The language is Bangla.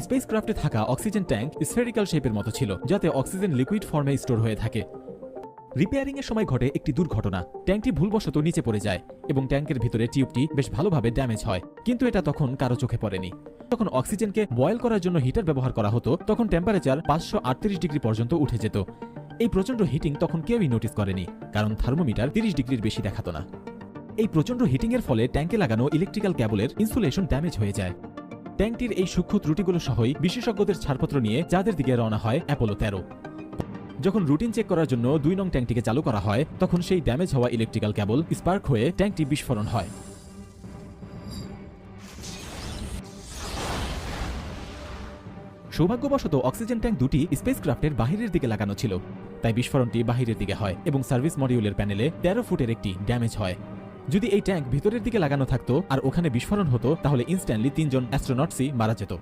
স্পেসক্রাফটে থাকা অক্সিজেন ট্যাঙ্ক স্ফেরিক্যাল শেপের মতো ছিল, যাতে অক্সিজেন লিকুইড ফর্মে স্টোর হয়ে থাকে। রিপেয়ারিং এর সময় ঘটে একটি দুর্ঘটনা। ট্যাঙ্কটি ভুলবশত নিচে পড়ে যায় এবং ট্যাঙ্কের ভিতরে টিউবটি বেশ ভালোভাবে ড্যামেজ হয়, কিন্তু এটা তখন কারো চোখে পড়েনি। তখন অক্সিজেনকে বয়েল করার জন্য হিটার ব্যবহার করা হতো, তখন টেম্পারেচার 538 ডিগ্রি পর্যন্ত উঠে যেত। এই প্রচন্ড হিটিং তখন কেউই নোটিস করেনি, কারণ থার্মোমিটার 30 ডিগ্রির বেশি দেখাতো না। এই প্রচন্ড হিটিং এর ফলে ট্যাঙ্কে লাগানো ইলেকট্রিক্যাল কেবলের ইনসুলেশন ড্যামেজ হয়ে যায়। ট্যাঙ্কটির এই সূক্ষ্ম ত্রুটিগুলো সহই বিশেষজ্ঞদের ছাড়পত্র নিয়ে চাঁদের দিকে রওনা হয় অ্যাপোলো 13। যখন রুটিন চেক করার জন্য 2 নং ট্যাঙ্কটিকে চালু করা হয়, তখন সেই ড্যামেজ হওয়া ইলেকট্রিক্যাল কেবল স্পার্ক হয়ে ট্যাঙ্কটি বিস্ফোরণ হয়। সৌভাগ্যবশত অক্সিজেন ট্যাঙ্ক দুটি স্পেসক্রাফটের বাহিরের দিকে লাগানো ছিল, তাই বিস্ফোরণটি বাহিরের দিকে হয় এবং সার্ভিস মডিউলের প্যানেলে 13 ফুটের একটি ড্যামেজ হয়। যদি এই ট্যাঙ্ক ভিতরের দিকে লাগানো থাকতো আর ওখানে বিস্ফোরণ হতো, তাহলে ইনস্ট্যান্টলি 3 জন অ্যাস্ট্রোনটসই মারা যেত।